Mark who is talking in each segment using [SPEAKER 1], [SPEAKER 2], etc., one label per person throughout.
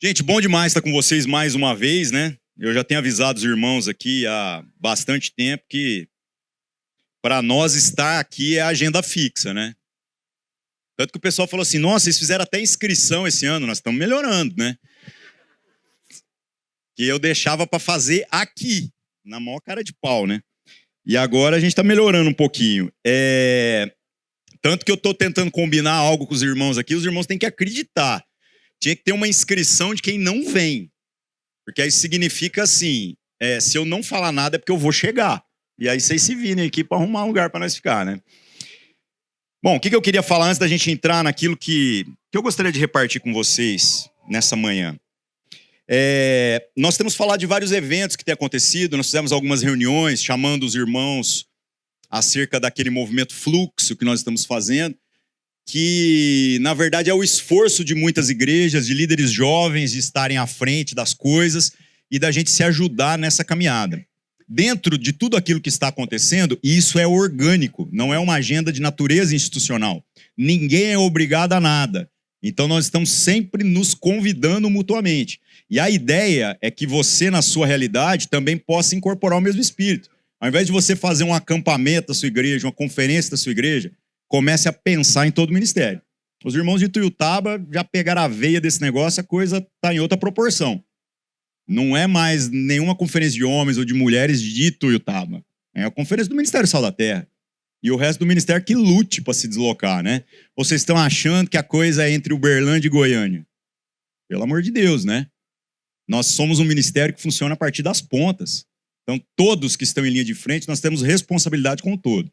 [SPEAKER 1] Gente, bom demais estar com vocês mais uma vez, né? Eu já tenho avisado os irmãos aqui há bastante tempo que para nós estar aqui é agenda fixa, né? Tanto que o pessoal falou assim, nossa, vocês fizeram até inscrição esse ano, nós estamos melhorando, né? Que eu deixava para fazer aqui, na maior cara de pau, né? E agora a gente está melhorando um pouquinho. Tanto que eu estou tentando combinar algo com os irmãos aqui, os irmãos têm que acreditar. Tinha que ter uma inscrição de quem não vem. Porque aí significa assim, se eu não falar nada é porque eu vou chegar. E aí vocês se virem aqui para arrumar um lugar para nós ficar, né? Bom, o que eu queria falar antes da gente entrar naquilo que eu gostaria de repartir com vocês nessa manhã? Nós temos falado de vários eventos que têm acontecido, nós fizemos algumas reuniões chamando os irmãos acerca daquele movimento fluxo que nós estamos fazendo, que na verdade é o esforço de muitas igrejas, de líderes jovens de estarem à frente das coisas e da gente se ajudar nessa caminhada. Dentro de tudo aquilo que está acontecendo, isso é orgânico, não é uma agenda de natureza institucional. Ninguém é obrigado a nada. Então nós estamos sempre nos convidando mutuamente. E a ideia é que você, na sua realidade, também possa incorporar o mesmo espírito. Ao invés de você fazer um acampamento da sua igreja, uma conferência da sua igreja, comece a pensar em todo o ministério. Os irmãos de Ituiutaba já pegaram a veia desse negócio, a coisa está em outra proporção. Não é mais nenhuma conferência de homens ou de mulheres de Ituiutaba. É a conferência do Ministério Sal da Terra. E o resto do ministério que lute para se deslocar, né? Ou vocês estão achando que a coisa é entre Uberlândia e Goiânia? Pelo amor de Deus, né? Nós somos um ministério que funciona a partir das pontas. Então, todos que estão em linha de frente, nós temos responsabilidade com o todo.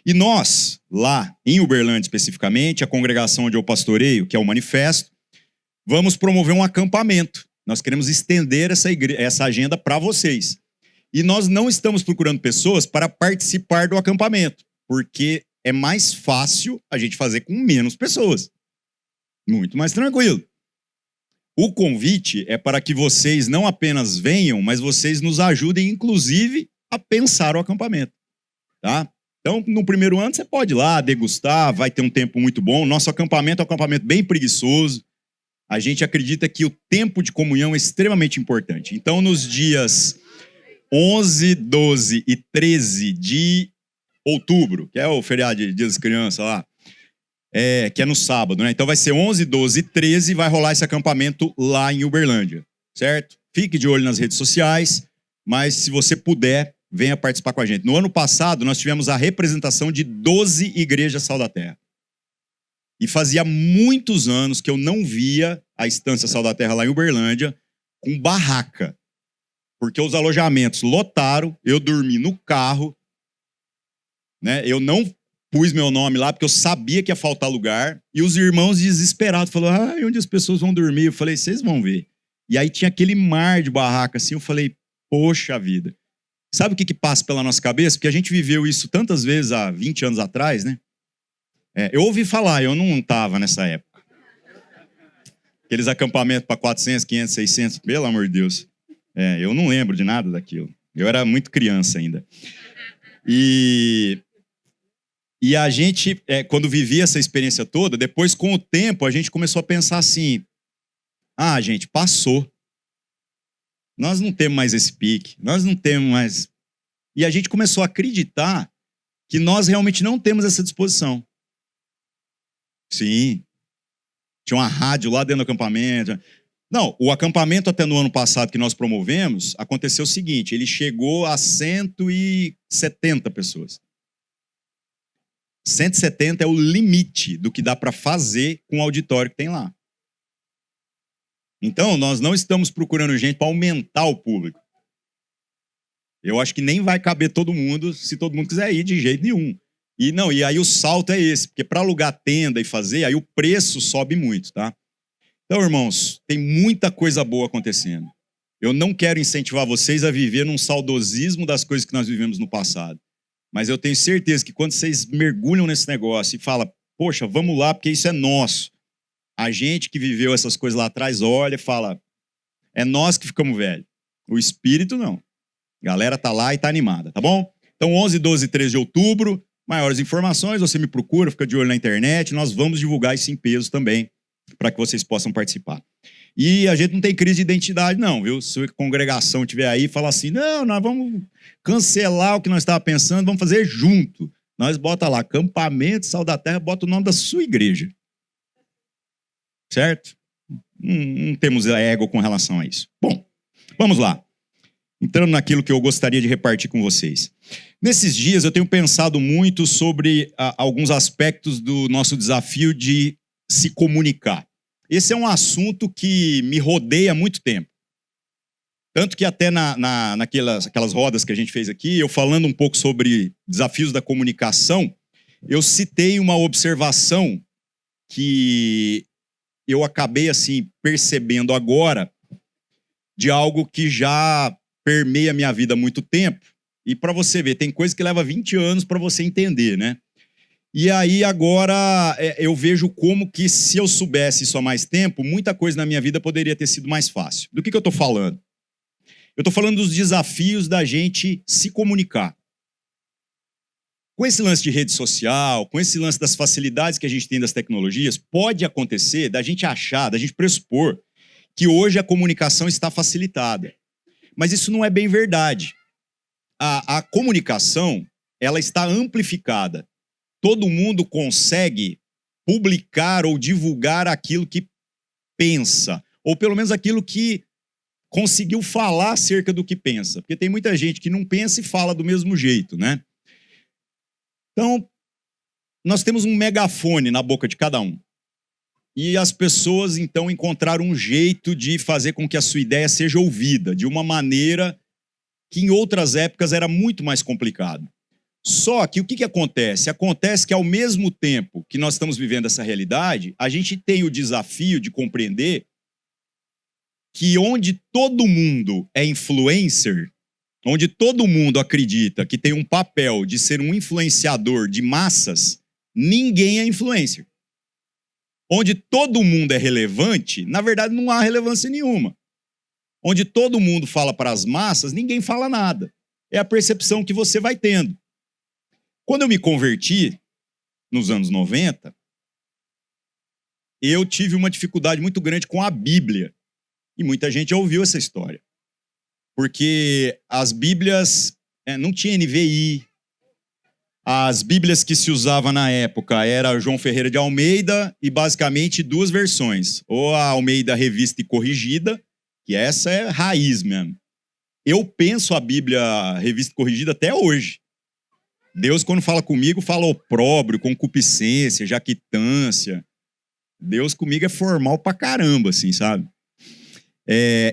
[SPEAKER 1] E nós, lá em Uberlândia especificamente, a congregação onde eu pastoreio, que é o Manifesto, vamos promover um acampamento. Nós queremos estender essa agenda para vocês. E nós não estamos procurando pessoas para participar do acampamento, porque é mais fácil a gente fazer com menos pessoas. Muito mais tranquilo. O convite é para que vocês não apenas venham, mas vocês nos ajudem, inclusive, a pensar o acampamento. Tá? Então, no primeiro ano, você pode ir lá degustar, vai ter um tempo muito bom. Nosso acampamento é um acampamento bem preguiçoso. A gente acredita que o tempo de comunhão é extremamente importante. Então, nos dias 11, 12 e 13 de outubro, que é o feriado de Dia das Crianças lá, que é no sábado, né? Então vai ser 11, 12 e 13 e vai rolar esse acampamento lá em Uberlândia, certo? Fique de olho nas redes sociais, mas se você puder, venha participar com a gente. No ano passado, nós tivemos a representação de 12 igrejas Sal da Terra. E fazia muitos anos que eu não via a Estância Sal da Terra lá em Uberlândia com barraca. Porque os alojamentos lotaram, eu dormi no carro, né? Eu não pus meu nome lá porque eu sabia que ia faltar lugar. E os irmãos desesperados falaram, onde as pessoas vão dormir? Eu falei, vocês vão ver. E aí tinha aquele mar de barraca assim, eu falei, poxa vida. Sabe o que passa pela nossa cabeça? Porque a gente viveu isso tantas vezes há 20 anos atrás, né? Eu ouvi falar, eu não estava nessa época. Aqueles acampamentos para 400, 500, 600, pelo amor de Deus. Eu não lembro de nada daquilo. Eu era muito criança ainda. E a gente, quando vivia essa experiência toda, depois, com o tempo, a gente começou a pensar assim, gente, passou. Nós não temos mais esse pique, nós não temos mais... E a gente começou a acreditar que nós realmente não temos essa disposição. Sim. Tinha uma rádio lá dentro do acampamento. Não, o acampamento até no ano passado que nós promovemos, aconteceu o seguinte, ele chegou a 170 pessoas. 170 é o limite do que dá para fazer com o auditório que tem lá. Então, nós não estamos procurando gente para aumentar o público. Eu acho que nem vai caber todo mundo, se todo mundo quiser ir, de jeito nenhum. E aí o salto é esse, porque para alugar tenda e fazer, aí o preço sobe muito, tá? Então, irmãos, tem muita coisa boa acontecendo. Eu não quero incentivar vocês a viver num saudosismo das coisas que nós vivemos no passado. Mas eu tenho certeza que quando vocês mergulham nesse negócio e falam, poxa, vamos lá, porque isso é nosso. A gente que viveu essas coisas lá atrás olha e fala, é nós que ficamos velhos. O espírito não. A galera tá lá e tá animada, tá bom? Então 11, 12 e 13 de outubro, maiores informações, você me procura, fica de olho na internet, nós vamos divulgar isso em peso também, para que vocês possam participar. E a gente não tem crise de identidade, não, viu? Se a congregação estiver aí e falar assim, não, nós vamos cancelar o que nós estávamos pensando, vamos fazer junto. Nós bota lá, acampamento, Sal da Terra, bota o nome da sua igreja. Certo? Não temos ego com relação a isso. Bom, vamos lá. Entrando naquilo que eu gostaria de repartir com vocês. Nesses dias eu tenho pensado muito sobre alguns aspectos do nosso desafio de se comunicar. Esse é um assunto que me rodeia há muito tempo. Tanto que até aquelas rodas que a gente fez aqui, eu falando um pouco sobre desafios da comunicação, eu citei uma observação que eu acabei assim percebendo agora de algo que já permeia a minha vida há muito tempo. E para você ver, tem coisa que leva 20 anos para você entender, né? E aí agora eu vejo como que se eu soubesse isso há mais tempo, muita coisa na minha vida poderia ter sido mais fácil. Do que eu estou falando? Eu estou falando dos desafios da gente se comunicar. Com esse lance de rede social, com esse lance das facilidades que a gente tem das tecnologias, pode acontecer da gente achar, da gente pressupor que hoje a comunicação está facilitada. Mas isso não é bem verdade. A comunicação, ela está amplificada. Todo mundo consegue publicar ou divulgar aquilo que pensa, ou pelo menos aquilo que conseguiu falar acerca do que pensa. Porque tem muita gente que não pensa e fala do mesmo jeito, né? Então, nós temos um megafone na boca de cada um. E as pessoas, então, encontraram um jeito de fazer com que a sua ideia seja ouvida, de uma maneira que em outras épocas era muito mais complicado. Só que o que acontece? Acontece que ao mesmo tempo que nós estamos vivendo essa realidade, a gente tem o desafio de compreender que onde todo mundo é influencer, onde todo mundo acredita que tem um papel de ser um influenciador de massas, ninguém é influencer. Onde todo mundo é relevante, na verdade não há relevância nenhuma. Onde todo mundo fala para as massas, ninguém fala nada. É a percepção que você vai tendo. Quando eu me converti, nos anos 90, eu tive uma dificuldade muito grande com a Bíblia. E muita gente já ouviu essa história. Porque as Bíblias, não tinha NVI. As Bíblias que se usava na época era João Ferreira de Almeida e basicamente duas versões. Ou a Almeida Revista e Corrigida, que essa é raiz mesmo. Eu penso a Bíblia Revista e Corrigida até hoje. Deus, quando fala comigo, fala opróbrio, concupiscência, jaquitância. Deus comigo é formal pra caramba, assim, sabe?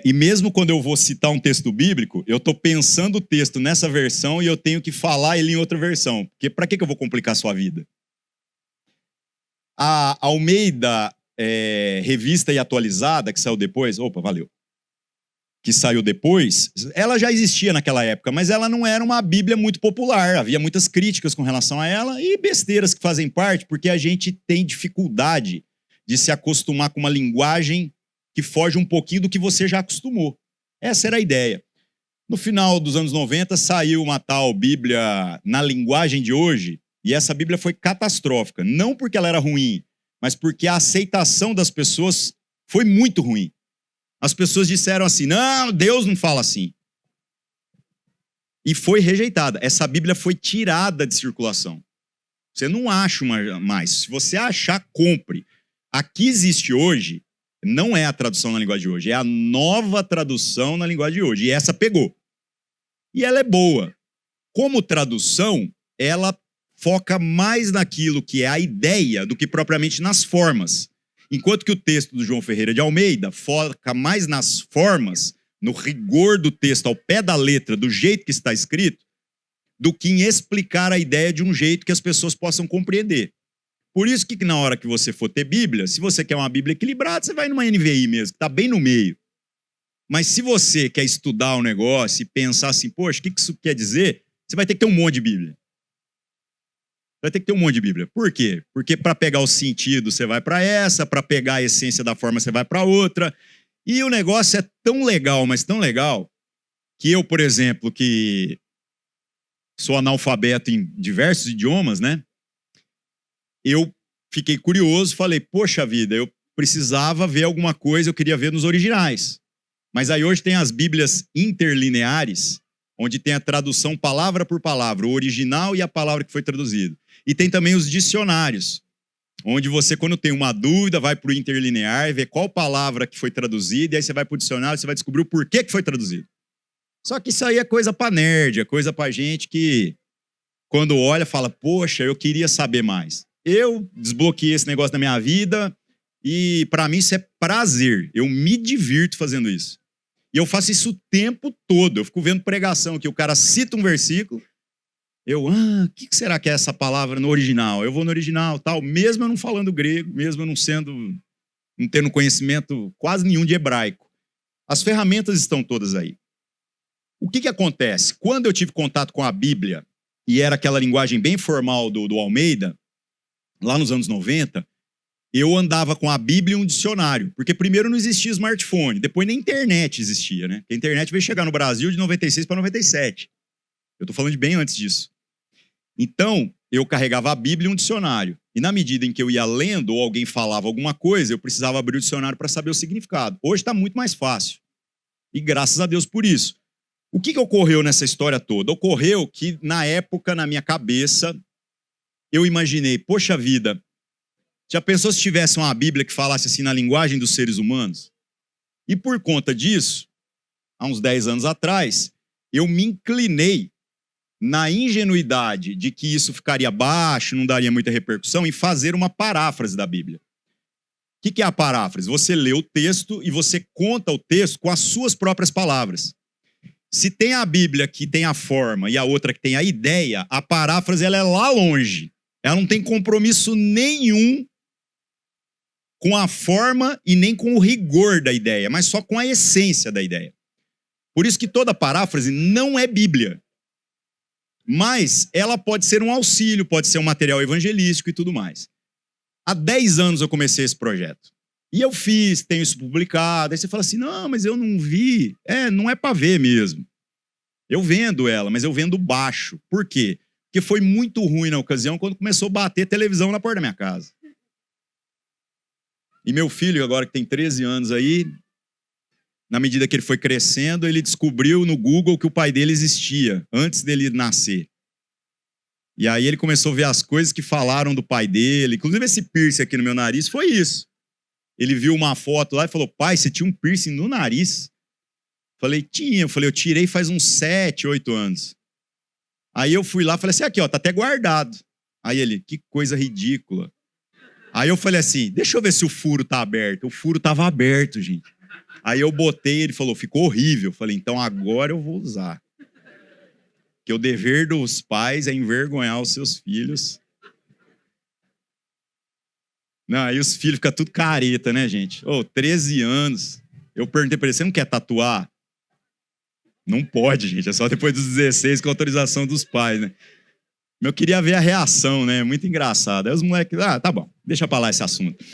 [SPEAKER 1] E mesmo quando eu vou citar um texto bíblico, eu estou pensando o texto nessa versão e eu tenho que falar ele em outra versão. Porque para que eu vou complicar a sua vida? A Almeida Revista e Atualizada, que saiu depois... Opa, valeu. Que saiu depois, ela já existia naquela época, mas ela não era uma Bíblia muito popular. Havia muitas críticas com relação a ela e besteiras que fazem parte, porque a gente tem dificuldade de se acostumar com uma linguagem que foge um pouquinho do que você já acostumou. Essa era a ideia. No final dos anos 90, saiu uma tal Bíblia na linguagem de hoje, e essa Bíblia foi catastrófica. Não porque ela era ruim, mas porque a aceitação das pessoas foi muito ruim. As pessoas disseram assim, não, Deus não fala assim. E foi rejeitada. Essa Bíblia foi tirada de circulação. Você não acha mais. Se você achar, compre. A que existe hoje não é a tradução na linguagem de hoje, é a nova tradução na linguagem de hoje. E essa pegou. E ela é boa. Como tradução, ela foca mais naquilo que é a ideia do que propriamente nas formas. Enquanto que o texto do João Ferreira de Almeida foca mais nas formas, no rigor do texto, ao pé da letra, do jeito que está escrito, do que em explicar a ideia de um jeito que as pessoas possam compreender. Por isso que na hora que você for ter Bíblia, se você quer uma Bíblia equilibrada, você vai numa NVI mesmo, que está bem no meio. Mas se você quer estudar o negócio e pensar assim, poxa, o que isso quer dizer? Você vai ter que ter um monte de Bíblia. Vai ter que ter um monte de Bíblia. Por quê? Porque para pegar o sentido você vai para essa, para pegar a essência da forma você vai para outra. E o negócio é tão legal, mas tão legal, que eu, por exemplo, que sou analfabeto em diversos idiomas, né? Eu fiquei curioso, falei, poxa vida, eu precisava ver alguma coisa, eu queria ver nos originais. Mas aí hoje tem as Bíblias interlineares, onde tem a tradução palavra por palavra, o original e a palavra que foi traduzida. E tem também os dicionários, onde você, quando tem uma dúvida, vai para o interlinear, vê qual palavra que foi traduzida, e aí você vai para o dicionário e você vai descobrir o porquê que foi traduzido. Só que isso aí é coisa para nerd, é coisa para gente que, quando olha, fala, poxa, eu queria saber mais. Eu desbloqueei esse negócio da minha vida e, para mim, isso é prazer. Eu me divirto fazendo isso. E eu faço isso o tempo todo. Eu fico vendo pregação que o cara cita um versículo, o que será que é essa palavra no original? Eu vou no original, tal, mesmo eu não falando grego, mesmo eu não tendo conhecimento quase nenhum de hebraico. As ferramentas estão todas aí. O que acontece? Quando eu tive contato com a Bíblia, e era aquela linguagem bem formal do Almeida, lá nos anos 90, eu andava com a Bíblia e um dicionário, porque primeiro não existia smartphone, depois nem internet existia, né? A internet veio chegar no Brasil de 96 para 97. Eu estou falando de bem antes disso. Então, eu carregava a Bíblia e um dicionário. E na medida em que eu ia lendo ou alguém falava alguma coisa, eu precisava abrir o dicionário para saber o significado. Hoje está muito mais fácil. E graças a Deus por isso. O que ocorreu nessa história toda? Ocorreu que, na época, na minha cabeça, eu imaginei, poxa vida, já pensou se tivesse uma Bíblia que falasse assim na linguagem dos seres humanos? E por conta disso, há uns 10 anos atrás, eu me inclinei na ingenuidade de que isso ficaria baixo, não daria muita repercussão, em fazer uma paráfrase da Bíblia. O que é a paráfrase? Você lê o texto e você conta o texto com as suas próprias palavras. Se tem a Bíblia que tem a forma e a outra que tem a ideia, a paráfrase ela é lá longe. Ela não tem compromisso nenhum com a forma e nem com o rigor da ideia, mas só com a essência da ideia. Por isso que toda paráfrase não é Bíblia. Mas ela pode ser um auxílio, pode ser um material evangelístico e tudo mais. Há 10 anos eu comecei esse projeto. E eu fiz, tenho isso publicado. Aí você fala assim, não, mas eu não vi. Não é para ver mesmo. Eu vendo ela, mas eu vendo baixo. Por quê? Porque foi muito ruim na ocasião quando começou a bater televisão na porta da minha casa. E meu filho, agora que tem 13 anos aí, na medida que ele foi crescendo, ele descobriu no Google que o pai dele existia, antes dele nascer. E aí ele começou a ver as coisas que falaram do pai dele. Inclusive esse piercing aqui no meu nariz foi isso. Ele viu uma foto lá e falou, pai, você tinha um piercing no nariz? Falei, tinha. Eu tirei faz uns 7, 8 anos. Aí eu fui lá e falei assim, aqui ó, tá até guardado. Aí ele, que coisa ridícula. Aí eu falei assim, deixa eu ver se o furo tá aberto. O furo tava aberto, gente. Aí eu botei, ele falou, ficou horrível. Eu falei, então agora eu vou usar. Porque o dever dos pais é envergonhar os seus filhos. Não, aí os filhos ficam tudo careta, né, gente? 13 anos. Eu perguntei pra ele, você não quer tatuar? Não pode, gente. É só depois dos 16 com autorização dos pais, né? Eu queria ver a reação, né? Muito engraçado. Aí os moleques, tá bom, deixa pra lá esse assunto.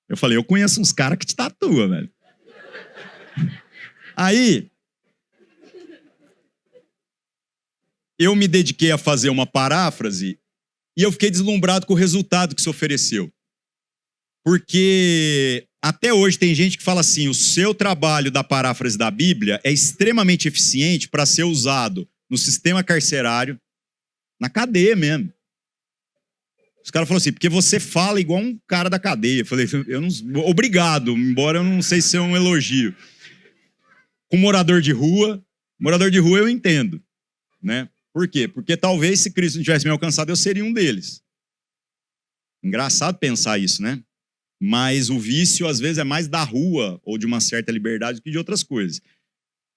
[SPEAKER 1] Eu falei, eu conheço uns caras que te tatuam, velho. Aí, eu me dediquei a fazer uma paráfrase e eu fiquei deslumbrado com o resultado que se ofereceu. Porque até hoje tem gente que fala assim, o seu trabalho da paráfrase da Bíblia é extremamente eficiente para ser usado no sistema carcerário, na cadeia mesmo. Os caras falaram assim, porque você fala igual um cara da cadeia. Eu falei, obrigado, embora eu não sei se é um elogio. Com morador de rua eu entendo, né? Por quê? Porque talvez se Cristo não tivesse me alcançado, eu seria um deles. Engraçado pensar isso, né? Mas o vício, às vezes, é mais da rua ou de uma certa liberdade do que de outras coisas.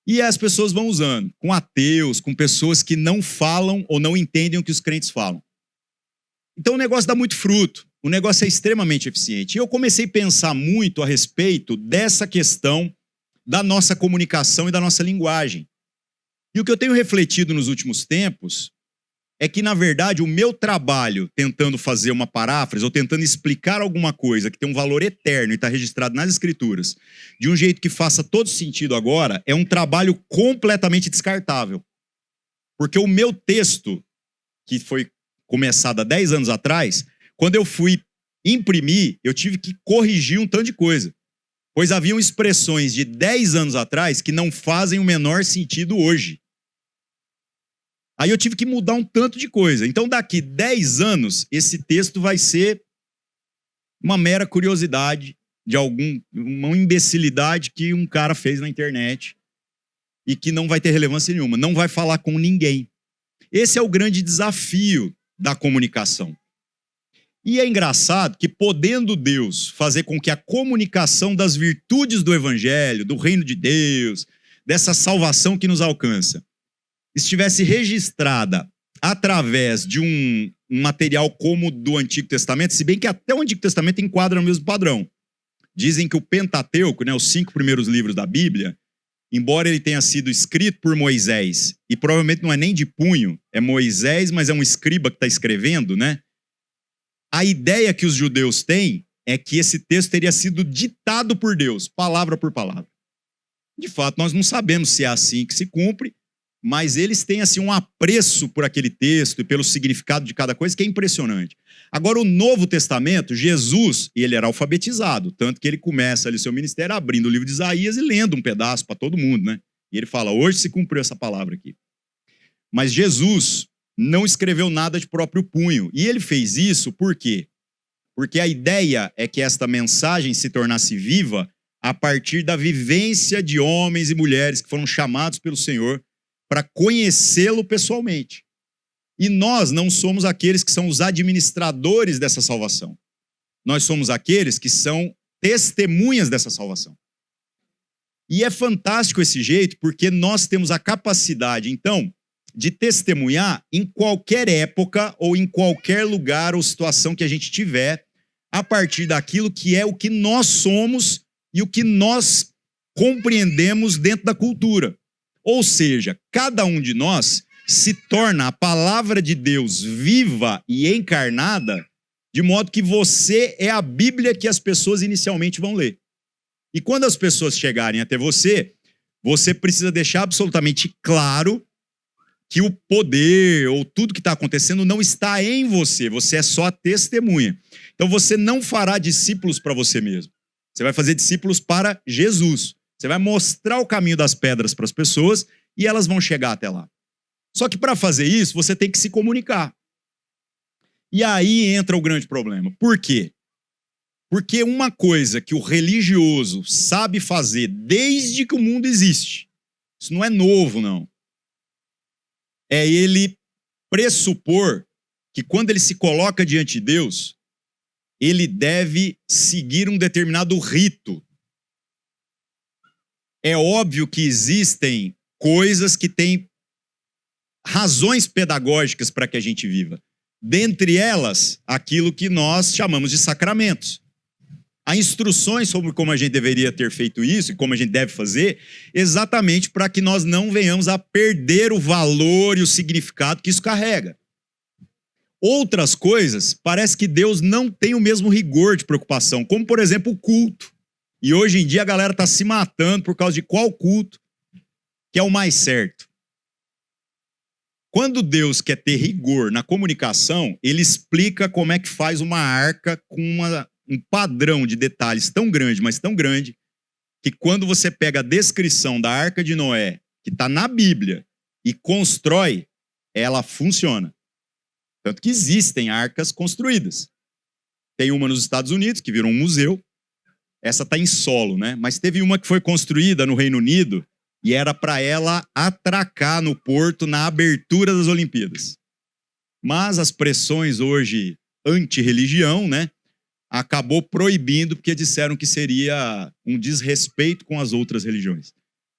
[SPEAKER 1] E as pessoas vão usando, com ateus, com pessoas que não falam ou não entendem o que os crentes falam. Então o negócio dá muito fruto, o negócio é extremamente eficiente. E eu comecei a pensar muito a respeito dessa questão da nossa comunicação e da nossa linguagem. E o que eu tenho refletido nos últimos tempos é que, na verdade, o meu trabalho tentando fazer uma paráfrase ou tentando explicar alguma coisa que tem um valor eterno e está registrado nas Escrituras, de um jeito que faça todo sentido agora, é um trabalho completamente descartável. Porque o meu texto, que foi começado há 10 anos atrás, quando eu fui imprimir, eu tive que corrigir um tanto de coisa. Pois haviam expressões de 10 anos atrás que não fazem o menor sentido hoje. Aí eu tive que mudar um tanto de coisa. Então, daqui 10 anos, esse texto vai ser uma mera curiosidade de uma imbecilidade que um cara fez na internet e que não vai ter relevância nenhuma, não vai falar com ninguém. Esse é o grande desafio da comunicação. E é engraçado que, podendo Deus fazer com que a comunicação das virtudes do Evangelho, do reino de Deus, dessa salvação que nos alcança, estivesse registrada através de um material como o do Antigo Testamento, se bem que até o Antigo Testamento enquadra no mesmo padrão. Dizem que o Pentateuco, né, os 5 primeiros livros da Bíblia, embora ele tenha sido escrito por Moisés, e provavelmente não é nem de punho, é Moisés, mas é um escriba que está escrevendo, né? A ideia que os judeus têm é que esse texto teria sido ditado por Deus, palavra por palavra. De fato, nós não sabemos se é assim que se cumpre, mas eles têm assim um apreço por aquele texto e pelo significado de cada coisa que é impressionante. Agora, o Novo Testamento, Jesus, ele era alfabetizado, tanto que ele começa ali seu ministério abrindo o livro de Isaías e lendo um pedaço para todo mundo, né? E ele fala, hoje se cumpriu essa palavra aqui. Mas Jesus não escreveu nada de próprio punho. E ele fez isso por quê? Porque a ideia é que esta mensagem se tornasse viva a partir da vivência de homens e mulheres que foram chamados pelo Senhor para conhecê-lo pessoalmente. E nós não somos aqueles que são os administradores dessa salvação. Nós somos aqueles que são testemunhas dessa salvação. E é fantástico esse jeito, porque nós temos a capacidade, então, de testemunhar em qualquer época ou em qualquer lugar ou situação que a gente tiver, a partir daquilo que é o que nós somos e o que nós compreendemos dentro da cultura. Ou seja, cada um de nós se torna a palavra de Deus viva e encarnada, de modo que você é a Bíblia que as pessoas inicialmente vão ler. E quando as pessoas chegarem até você, você precisa deixar absolutamente claro que o poder ou tudo que está acontecendo não está em você, você é só a testemunha. Então você não fará discípulos para você mesmo. Você vai fazer discípulos para Jesus. Você vai mostrar o caminho das pedras para as pessoas e elas vão chegar até lá. Só que para fazer isso, você tem que se comunicar. E aí entra o grande problema. Por quê? Porque uma coisa que o religioso sabe fazer desde que o mundo existe, isso não é novo, não. É ele pressupor que quando ele se coloca diante de Deus, ele deve seguir um determinado rito. É óbvio que existem coisas que têm razões pedagógicas para que a gente viva. Dentre elas, aquilo que nós chamamos de sacramentos. Há instruções sobre como a gente deveria ter feito isso e como a gente deve fazer, exatamente para que nós não venhamos a perder o valor e o significado que isso carrega. Outras coisas, parece que Deus não tem o mesmo rigor de preocupação, como, por exemplo, o culto. E hoje em dia a galera está se matando por causa de qual culto que é o mais certo. Quando Deus quer ter rigor na comunicação, ele explica como é que faz uma arca com um padrão de detalhes tão grande, mas tão grande, que quando você pega a descrição da Arca de Noé, que está na Bíblia, e constrói, ela funciona. Tanto que existem arcas construídas. Tem uma nos Estados Unidos, que virou um museu. Essa está em solo, né? Mas teve uma que foi construída no Reino Unido e era para ela atracar no porto na abertura das Olimpíadas. Mas as pressões hoje anti-religião, né? Acabou proibindo porque disseram que seria um desrespeito com as outras religiões.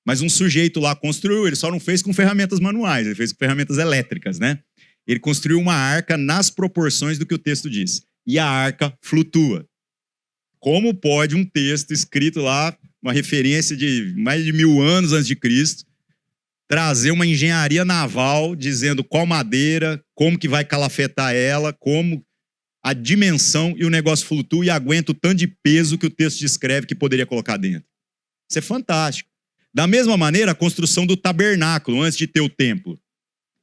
[SPEAKER 1] Mas um sujeito lá construiu, ele só não fez com ferramentas manuais, ele fez com ferramentas elétricas, né? Ele construiu uma arca nas proporções do que o texto diz. E a arca flutua. Como pode um texto escrito lá, uma referência de mais de 1000 anos antes de Cristo, trazer uma engenharia naval dizendo qual madeira, como que vai calafetar ela, como a dimensão e o negócio flutua e aguenta o tanto de peso que o texto descreve que poderia colocar dentro. Isso é fantástico. Da mesma maneira, a construção do tabernáculo, antes de ter o templo.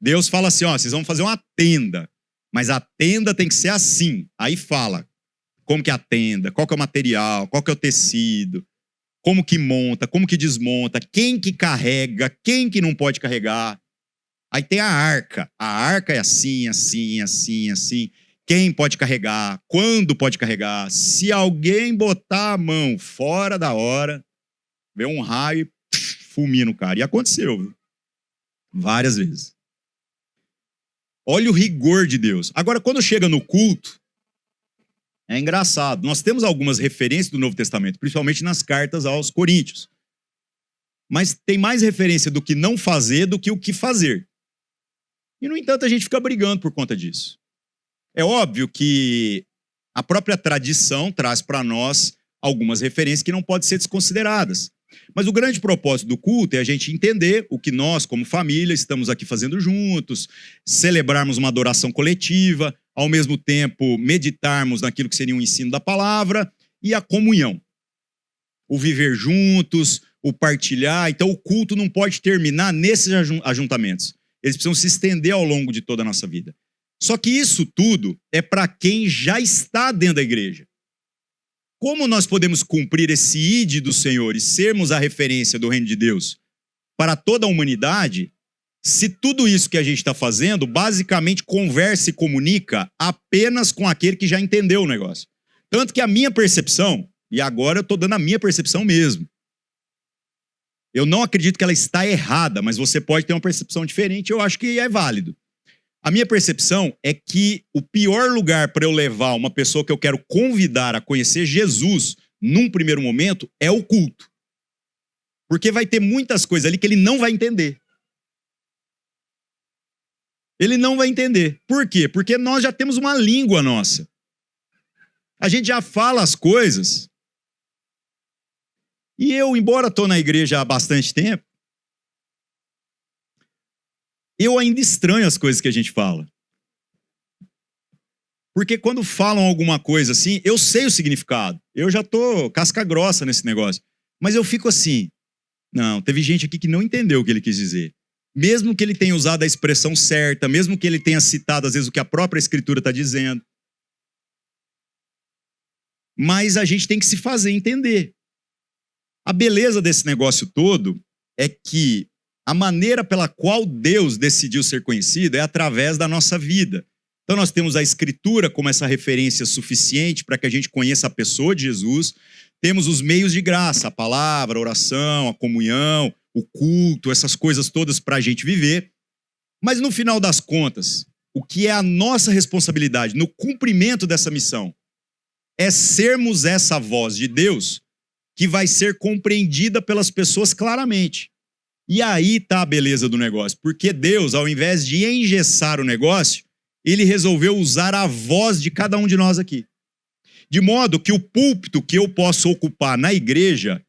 [SPEAKER 1] Deus fala assim, ó, vocês vão fazer uma tenda, mas a tenda tem que ser assim. Aí fala como que é a tenda, qual que é o material, qual que é o tecido, como que monta, como que desmonta, quem que carrega, quem que não pode carregar. Aí tem a arca. A arca é assim, assim, assim, assim. Quem pode carregar, quando pode carregar. Se alguém botar a mão fora da hora, vê um raio e fulmina o cara. E aconteceu, viu? Várias vezes. Olha o rigor de Deus. Agora, quando chega no culto, é engraçado. Nós temos algumas referências do Novo Testamento, principalmente nas cartas aos Coríntios. Mas tem mais referência do que não fazer do que o que fazer. E, no entanto, a gente fica brigando por conta disso. É óbvio que a própria tradição traz para nós algumas referências que não podem ser desconsideradas. Mas o grande propósito do culto é a gente entender o que nós, como família, estamos aqui fazendo juntos, celebrarmos uma adoração coletiva, ao mesmo tempo meditarmos naquilo que seria um ensino da palavra e a comunhão. O viver juntos, o partilhar. Então o culto não pode terminar nesses ajuntamentos. Eles precisam se estender ao longo de toda a nossa vida. Só que isso tudo é para quem já está dentro da igreja. Como nós podemos cumprir esse ide do Senhor e sermos a referência do reino de Deus para toda a humanidade, se tudo isso que a gente está fazendo basicamente conversa e comunica apenas com aquele que já entendeu o negócio? Tanto que a minha percepção, e agora eu estou dando a minha percepção mesmo, eu não acredito que ela está errada, mas você pode ter uma percepção diferente, eu acho que é válido. A minha percepção é que o pior lugar para eu levar uma pessoa que eu quero convidar a conhecer Jesus, num primeiro momento, é o culto. Porque vai ter muitas coisas ali que ele não vai entender. Ele não vai entender. Por quê? Porque nós já temos uma língua nossa. A gente já fala as coisas. E eu, embora estou na igreja há bastante tempo, eu ainda estranho as coisas que a gente fala. Porque quando falam alguma coisa assim, eu sei o significado. Eu já tô casca grossa nesse negócio. Mas eu fico assim, não, teve gente aqui que não entendeu o que ele quis dizer. Mesmo que ele tenha usado a expressão certa, mesmo que ele tenha citado às vezes o que a própria escritura está dizendo. Mas a gente tem que se fazer entender. A beleza desse negócio todo é que a maneira pela qual Deus decidiu ser conhecido é através da nossa vida. Então nós temos a Escritura como essa referência suficiente para que a gente conheça a pessoa de Jesus. Temos os meios de graça, a palavra, a oração, a comunhão, o culto, essas coisas todas para a gente viver. Mas no final das contas, o que é a nossa responsabilidade no cumprimento dessa missão é sermos essa voz de Deus que vai ser compreendida pelas pessoas claramente. E aí está a beleza do negócio, porque Deus, ao invés de engessar o negócio, ele resolveu usar a voz de cada um de nós aqui. De modo que o púlpito que eu posso ocupar na igreja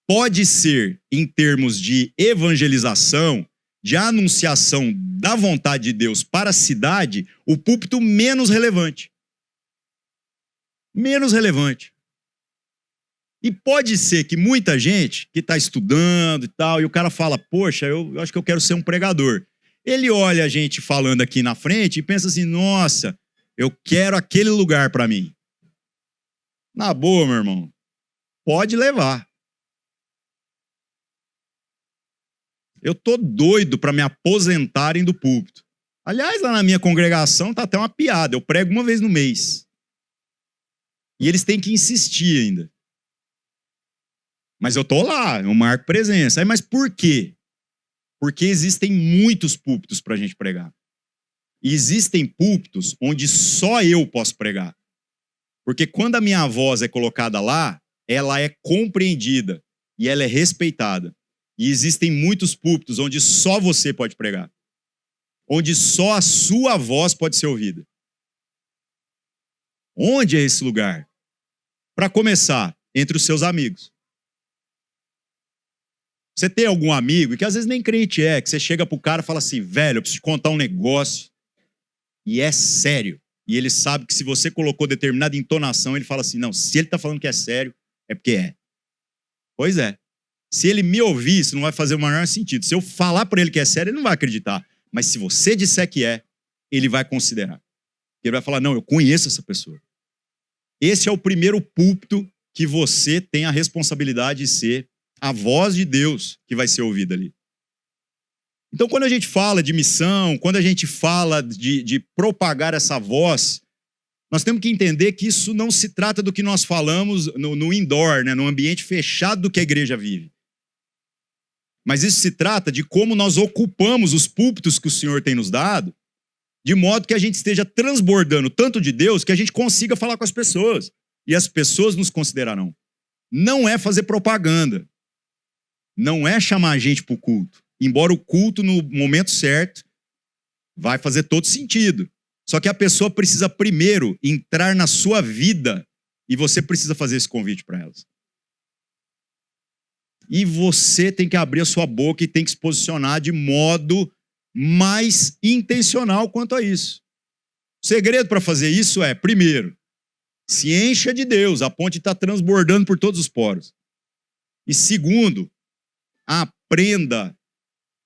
[SPEAKER 1] pode ser, em termos de evangelização, de anunciação da vontade de Deus para a cidade, o púlpito menos relevante. Menos relevante. E pode ser que muita gente que está estudando e tal, e o cara fala, poxa, eu acho que eu quero ser um pregador. Ele olha a gente falando aqui na frente e pensa assim, nossa, eu quero aquele lugar para mim. Na boa, meu irmão, pode levar. Eu tô doido para me aposentarem do púlpito. Aliás, lá na minha congregação tá até uma piada, eu prego uma vez no mês. E eles têm que insistir ainda. Mas eu tô lá, eu marco presença. Aí, mas por quê? Porque existem muitos púlpitos para a gente pregar. E existem púlpitos onde só eu posso pregar. Porque quando a minha voz é colocada lá, ela é compreendida e ela é respeitada. E existem muitos púlpitos onde só você pode pregar. Onde só a sua voz pode ser ouvida. Onde é esse lugar? Para começar, entre os seus amigos. Você tem algum amigo, que às vezes nem crente é, que você chega pro cara e fala assim, velho, eu preciso te contar um negócio, e é sério. E ele sabe que se você colocou determinada entonação, ele fala assim, não, se ele tá falando que é sério, é porque é. Pois é. Se ele me ouvir, isso não vai fazer o maior sentido. Se eu falar para ele que é sério, ele não vai acreditar. Mas se você disser que é, ele vai considerar. Ele vai falar, não, eu conheço essa pessoa. esse é o primeiro púlpito que você tem a responsabilidade de ser a voz de Deus que vai ser ouvida ali. Então, quando a gente fala de missão, quando a gente fala de propagar essa voz, nós temos que entender que isso não se trata do que nós falamos no indoor, né, no ambiente fechado do que a igreja vive. Mas isso se trata de como nós ocupamos os púlpitos que o Senhor tem nos dado, de modo que a gente esteja transbordando tanto de Deus que a gente consiga falar com as pessoas. E as pessoas nos considerarão. Não é fazer propaganda. Não é chamar a gente para o culto. Embora o culto, no momento certo, vai fazer todo sentido. Só que a pessoa precisa primeiro entrar na sua vida e você precisa fazer esse convite para elas. E você tem que abrir a sua boca e tem que se posicionar de modo mais intencional quanto a isso. O segredo para fazer isso é, primeiro, se encha de Deus, a ponte está transbordando por todos os poros. E segundo, aprenda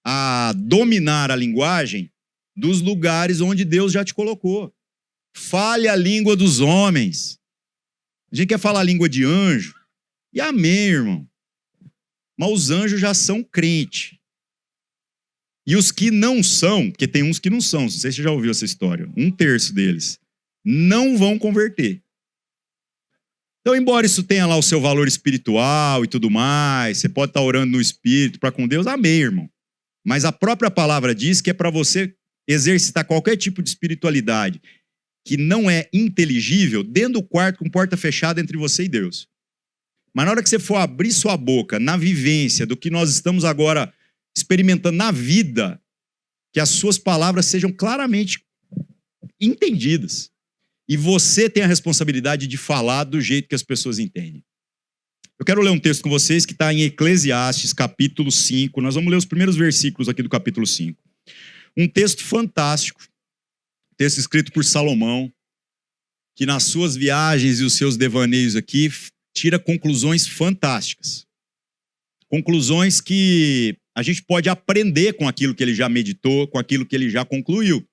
[SPEAKER 1] a dominar a linguagem dos lugares onde Deus já te colocou. Fale a língua dos homens. A gente quer falar a língua de anjo. E amém, irmão. Mas os anjos já são crente. E os que não são, porque tem uns que não são, não sei se você já ouviu essa história, 1/3 deles não vão converter. Então, embora isso tenha lá o seu valor espiritual e tudo mais, você pode estar orando no espírito para com Deus, amém, irmão. Mas a própria palavra diz que é para você exercitar qualquer tipo de espiritualidade que não é inteligível dentro do quarto com porta fechada entre você e Deus. Mas na hora que você for abrir sua boca na vivência do que nós estamos agora experimentando na vida, que as suas palavras sejam claramente entendidas. E você tem a responsabilidade de falar do jeito que as pessoas entendem. Eu quero ler um texto com vocês que está em Eclesiastes, capítulo 5. Nós vamos ler os primeiros versículos aqui do capítulo 5. Um texto fantástico, texto escrito por Salomão, que nas suas viagens e os seus devaneios aqui, tira conclusões fantásticas. Conclusões que a gente pode aprender com aquilo que ele já meditou, com aquilo que ele já concluiu.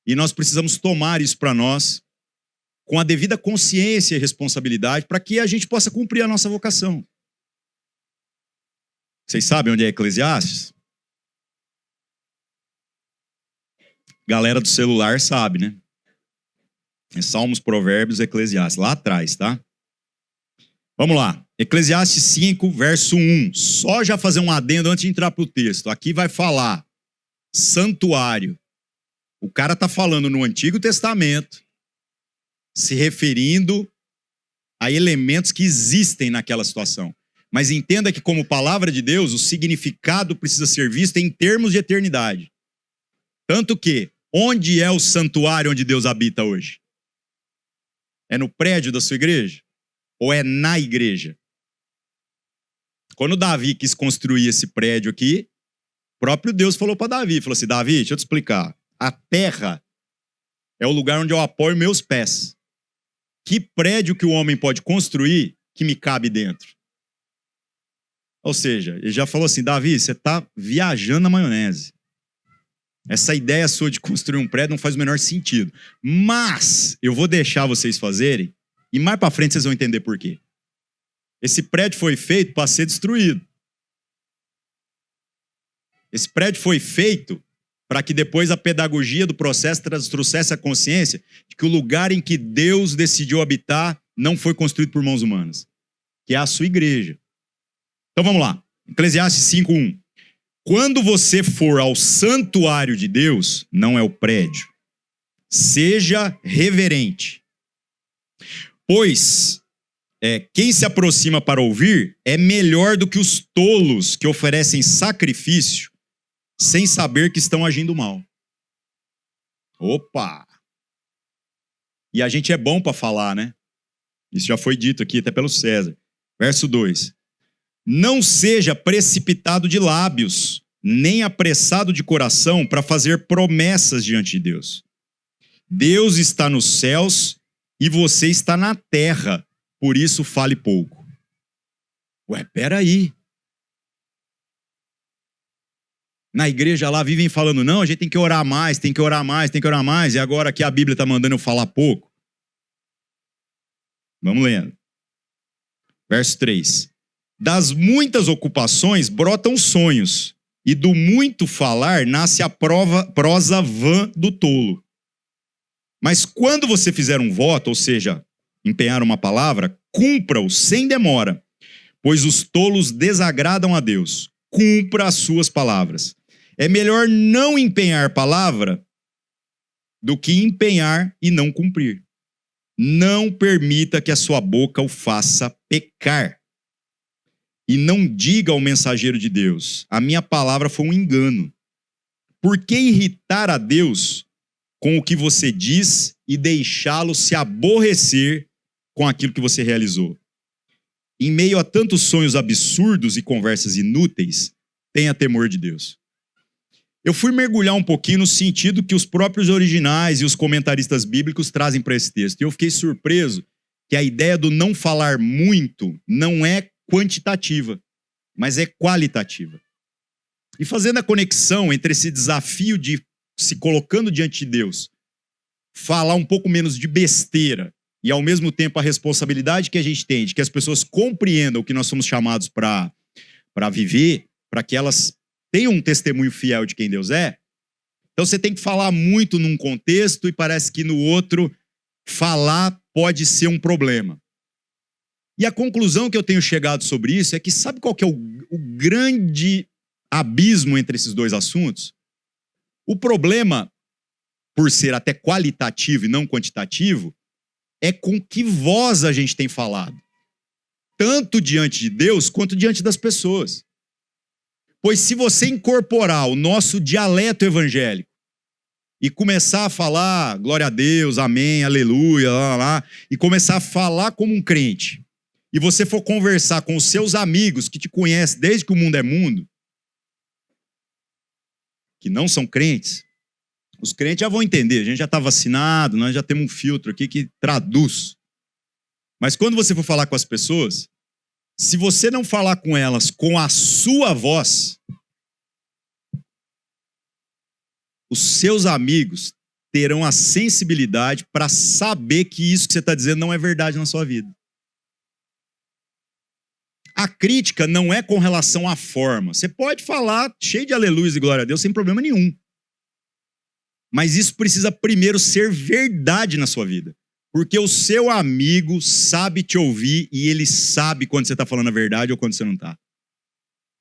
[SPEAKER 1] E nós precisamos tomar isso para nós com a devida consciência e responsabilidade para que a gente possa cumprir a nossa vocação. Vocês sabem onde é Eclesiastes? Galera do celular sabe, né? É Salmos, Provérbios, Eclesiastes. Lá atrás, tá? Vamos lá. Eclesiastes 5, verso 1. Só já fazer um adendo antes de entrar para o texto. Aqui vai falar santuário. O cara está falando no Antigo Testamento, se referindo a elementos que existem naquela situação. Mas entenda que, como palavra de Deus, o significado precisa ser visto em termos de eternidade. Tanto que, onde é o santuário onde Deus habita hoje? É no prédio da sua igreja? Ou é na igreja? Quando Davi quis construir esse prédio aqui, o próprio Deus falou para Davi, falou assim, Davi, deixa eu te explicar. A terra é o lugar onde eu apoio meus pés. Que prédio que o homem pode construir que me cabe dentro? Ou seja, ele já falou assim, Davi, você está viajando na maionese. Essa ideia sua de construir um prédio não faz o menor sentido. Mas eu vou deixar vocês fazerem e mais para frente vocês vão entender por quê. Esse prédio foi feito para ser destruído. Esse prédio foi feito para que depois a pedagogia do processo trouxesse a consciência de que o lugar em que Deus decidiu habitar não foi construído por mãos humanas, que é a sua igreja. Então vamos lá, Eclesiastes 5:1. Quando você for ao santuário de Deus, não é o prédio, seja reverente, pois quem se aproxima para ouvir é melhor do que os tolos que oferecem sacrifício sem saber que estão agindo mal. Opa! E a gente é bom para falar, né? Isso já foi dito aqui até pelo César. Verso 2. Não seja precipitado de lábios, nem apressado de coração para fazer promessas diante de Deus. Deus está nos céus e você está na terra, por isso fale pouco. Ué, peraí. Na igreja lá vivem falando, não, a gente tem que orar mais, tem que orar mais, tem que orar mais, e agora aqui a Bíblia está mandando eu falar pouco. Vamos lendo. Verso 3. Das muitas ocupações brotam sonhos, e do muito falar nasce a prosa vã do tolo. Mas quando você fizer um voto, ou seja, empenhar uma palavra, cumpra-o sem demora, pois os tolos desagradam a Deus. Cumpra as suas palavras. É melhor não empenhar palavra do que empenhar e não cumprir. Não permita que a sua boca o faça pecar. E não diga ao mensageiro de Deus: a minha palavra foi um engano. Por que irritar a Deus com o que você diz e deixá-lo se aborrecer com aquilo que você realizou? Em meio a tantos sonhos absurdos e conversas inúteis, tenha temor de Deus. Eu fui mergulhar um pouquinho no sentido que os próprios originais e os comentaristas bíblicos trazem para esse texto. E eu fiquei surpreso que a ideia do não falar muito não é quantitativa, mas é qualitativa. E fazendo a conexão entre esse desafio de se colocando diante de Deus, falar um pouco menos de besteira e ao mesmo tempo a responsabilidade que a gente tem de que as pessoas compreendam o que nós somos chamados para viver, para que elas tenham um testemunho fiel de quem Deus é. Então você tem que falar muito num contexto e parece que no outro falar pode ser um problema. E a conclusão que eu tenho chegado sobre isso é que sabe qual que é o grande abismo entre esses dois assuntos? O problema, por ser até qualitativo e não quantitativo, é com que voz a gente tem falado. Tanto diante de Deus quanto diante das pessoas. Pois se você incorporar o nosso dialeto evangélico e começar a falar glória a Deus, amém, aleluia, e começar a falar como um crente, e você for conversar com os seus amigos que te conhecem desde que o mundo é mundo, que não são crentes, os crentes já vão entender, a gente já está vacinado, nós já temos um filtro aqui que traduz. Mas quando você for falar com as pessoas, se você não falar com elas com a sua voz, os seus amigos terão a sensibilidade para saber que isso que você está dizendo não é verdade na sua vida. A crítica não é com relação à forma. Você pode falar cheio de aleluia e glória a Deus sem problema nenhum. Mas isso precisa primeiro ser verdade na sua vida. Porque o seu amigo sabe te ouvir e ele sabe quando você está falando a verdade ou quando você não está.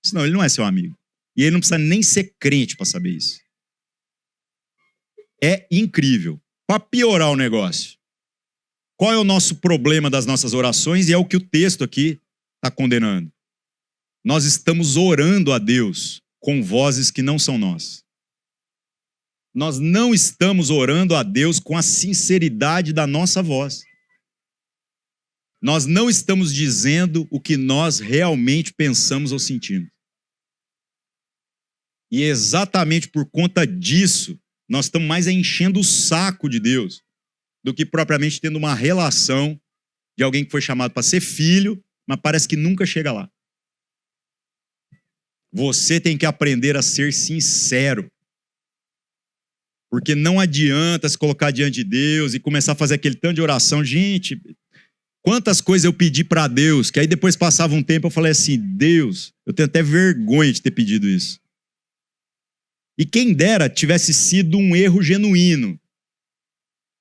[SPEAKER 1] Senão ele não é seu amigo. E ele não precisa nem ser crente para saber isso. É incrível. Para piorar o negócio, qual é o nosso problema das nossas orações? E é o que o texto aqui está condenando. Nós estamos orando a Deus com vozes que não são nós. Nós não estamos orando a Deus com a sinceridade da nossa voz. Nós não estamos dizendo o que nós realmente pensamos ou sentimos. E exatamente por conta disso, nós estamos mais enchendo o saco de Deus do que propriamente tendo uma relação de alguém que foi chamado para ser filho, mas parece que nunca chega lá. Você tem que aprender a ser sincero. Porque não adianta se colocar diante de Deus e começar a fazer aquele tanto de oração. Gente, quantas coisas eu pedi para Deus, que aí depois passava um tempo eu falei assim, Deus, eu tenho até vergonha de ter pedido isso. E quem dera tivesse sido um erro genuíno,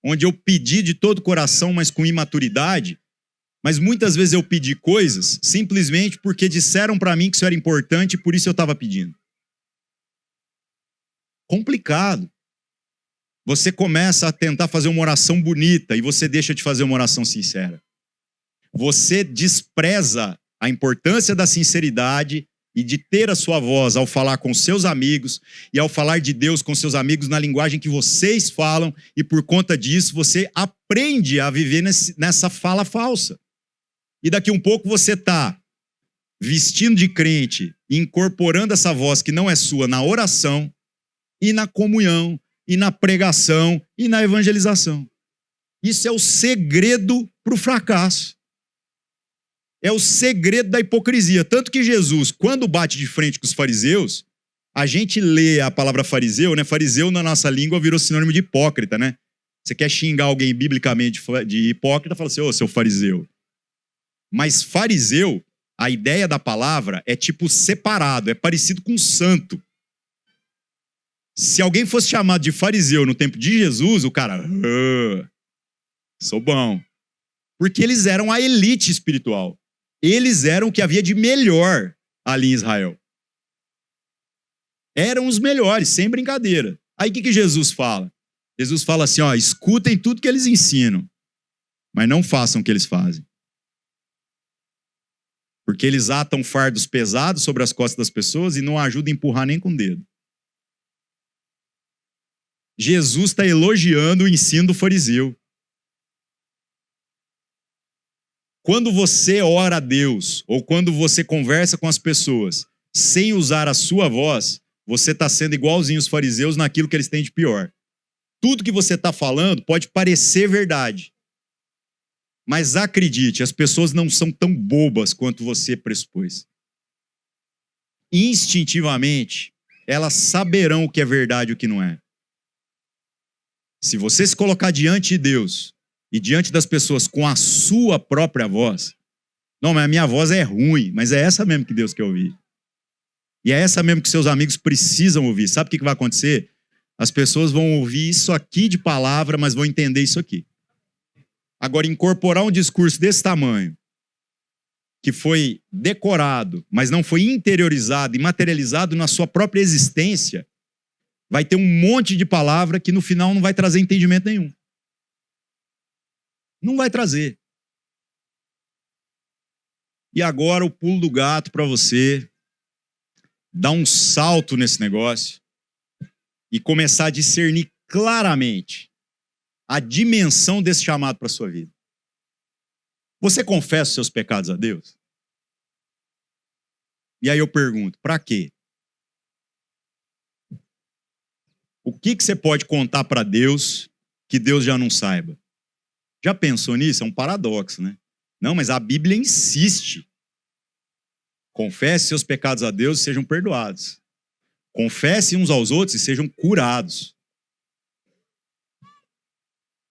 [SPEAKER 1] onde eu pedi de todo o coração, mas com imaturidade, mas muitas vezes eu pedi coisas simplesmente porque disseram para mim que isso era importante e por isso eu estava pedindo. Complicado. Você começa a tentar fazer uma oração bonita e você deixa de fazer uma oração sincera. Você despreza a importância da sinceridade e de ter a sua voz ao falar com seus amigos e ao falar de Deus com seus amigos na linguagem que vocês falam e por conta disso você aprende a viver nessa fala falsa. E daqui um pouco você está vestindo de crente e incorporando essa voz que não é sua na oração e na comunhão e na pregação e na evangelização. Isso é o segredo para o fracasso. É o segredo da hipocrisia. Tanto que Jesus, quando bate de frente com os fariseus, a gente lê a palavra fariseu, né? Fariseu na nossa língua virou sinônimo de hipócrita, né? Você quer xingar alguém biblicamente de hipócrita, fala assim, ô, seu fariseu. Mas fariseu, a ideia da palavra é tipo separado, é parecido com santo. Se alguém fosse chamado de fariseu no tempo de Jesus, o cara, sou bom. Porque eles eram a elite espiritual. Eles eram o que havia de melhor ali em Israel. Eram os melhores, sem brincadeira. Aí o que Jesus fala? Jesus fala assim, ó, escutem tudo que eles ensinam, mas não façam o que eles fazem. Porque eles atam fardos pesados sobre as costas das pessoas e não ajudam a empurrar nem com o dedo. Jesus está elogiando o ensino do fariseu. Quando você ora a Deus, ou quando você conversa com as pessoas, sem usar a sua voz, você está sendo igualzinho os fariseus naquilo que eles têm de pior. Tudo que você está falando pode parecer verdade. Mas acredite, as pessoas não são tão bobas quanto você pressupôs. Instintivamente, elas saberão o que é verdade e o que não é. Se você se colocar diante de Deus e diante das pessoas com a sua própria voz, não, mas a minha voz é ruim, mas é essa mesmo que Deus quer ouvir. E é essa mesmo que seus amigos precisam ouvir. Sabe o que vai acontecer? As pessoas vão ouvir isso aqui de palavra, mas vão entender isso aqui. Agora, incorporar um discurso desse tamanho, que foi decorado, mas não foi interiorizado e materializado na sua própria existência, vai ter um monte de palavra que no final não vai trazer entendimento nenhum. Não vai trazer. E agora o pulo do gato para você dar um salto nesse negócio e começar a discernir claramente a dimensão desse chamado para a sua vida. Você confessa os seus pecados a Deus? E aí eu pergunto, para quê? O que você pode contar para Deus que Deus já não saiba? Já pensou nisso? É um paradoxo, né? Não, mas a Bíblia insiste. Confesse seus pecados a Deus e sejam perdoados. Confesse uns aos outros e sejam curados.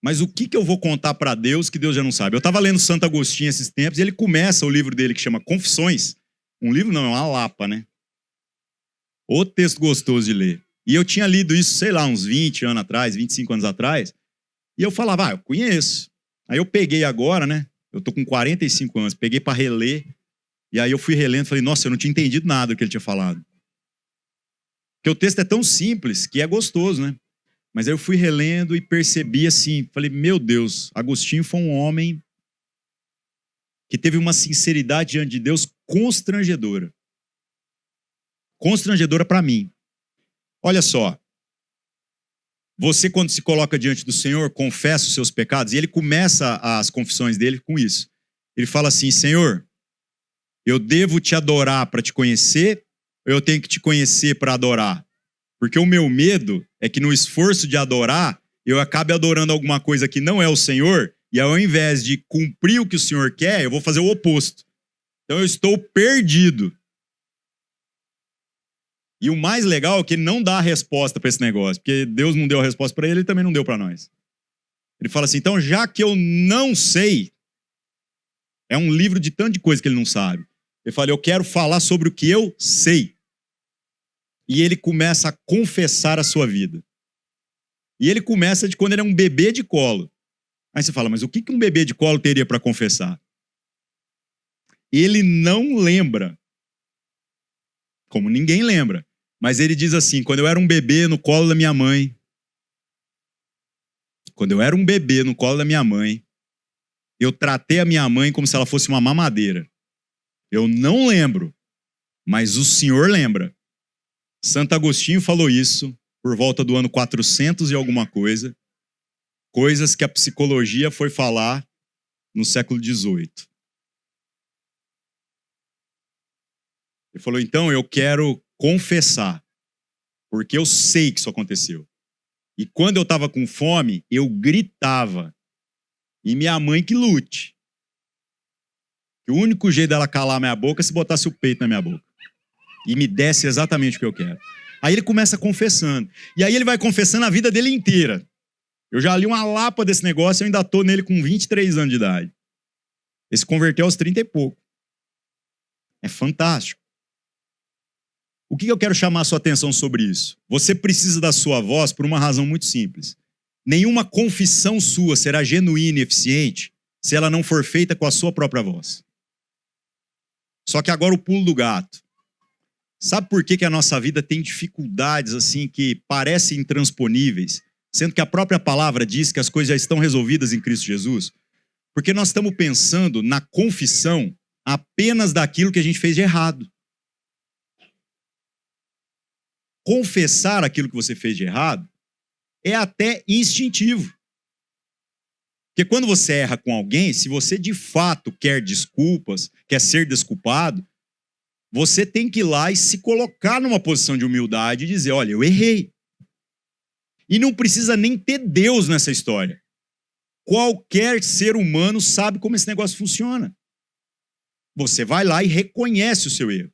[SPEAKER 1] Mas o que eu vou contar para Deus que Deus já não sabe? Eu estava lendo Santo Agostinho esses tempos e ele começa o livro dele que chama Confissões. Um livro não, é uma lapa, né? Outro texto gostoso de ler. E eu tinha lido isso, sei lá, uns 20 anos atrás, 25 anos atrás. E eu falava, eu conheço. Aí eu peguei agora, né? Eu tô com 45 anos, peguei para reler. E aí eu fui relendo e falei, nossa, eu não tinha entendido nada do que ele tinha falado. Porque o texto é tão simples que é gostoso, né? Mas aí eu fui relendo e percebi assim, falei, meu Deus, Agostinho foi um homem que teve uma sinceridade diante de Deus constrangedora. Constrangedora para mim. Olha só, você quando se coloca diante do Senhor, confessa os seus pecados, e ele começa as confissões dele com isso. Ele fala assim, Senhor, eu devo te adorar para te conhecer, ou eu tenho que te conhecer para adorar? Porque o meu medo é que no esforço de adorar, eu acabe adorando alguma coisa que não é o Senhor, e ao invés de cumprir o que o Senhor quer, eu vou fazer o oposto. Então eu estou perdido. E o mais legal é que ele não dá a resposta para esse negócio, porque Deus não deu a resposta para ele, ele também não deu para nós. Ele fala assim, então já que eu não sei, é um livro de tanto de coisa que ele não sabe. Ele fala, eu quero falar sobre o que eu sei. E ele começa a confessar a sua vida. E ele começa de quando ele é um bebê de colo. Aí você fala, mas o que um bebê de colo teria para confessar? Ele não lembra. Como ninguém lembra. Mas ele diz assim, quando eu era um bebê no colo da minha mãe, eu tratei a minha mãe como se ela fosse uma mamadeira. Eu não lembro, mas o Senhor lembra. Santo Agostinho falou isso por volta do ano 400 e alguma coisa, coisas que a psicologia foi falar no século XVIII. Ele falou, então eu quero confessar, porque eu sei que isso aconteceu. E quando eu estava com fome, eu gritava. E minha mãe que lute. Que o único jeito dela calar a minha boca é se botasse o peito na minha boca. E me desse exatamente o que eu quero. Aí ele começa confessando. E aí ele vai confessando a vida dele inteira. Eu já li uma lapa desse negócio e eu ainda tô nele com 23 anos de idade. Ele se converteu aos 30 e pouco. É fantástico. O que eu quero chamar a sua atenção sobre isso? Você precisa da sua voz por uma razão muito simples. Nenhuma confissão sua será genuína e eficiente se ela não for feita com a sua própria voz. Só que agora o pulo do gato. Sabe por que a nossa vida tem dificuldades assim que parecem intransponíveis, sendo que a própria palavra diz que as coisas já estão resolvidas em Cristo Jesus? Porque nós estamos pensando na confissão apenas daquilo que a gente fez de errado. Confessar aquilo que você fez de errado é até instintivo. Porque quando você erra com alguém, se você de fato quer desculpas, quer ser desculpado, você tem que ir lá e se colocar numa posição de humildade e dizer, olha, eu errei. E não precisa nem ter Deus nessa história. Qualquer ser humano sabe como esse negócio funciona. Você vai lá e reconhece o seu erro.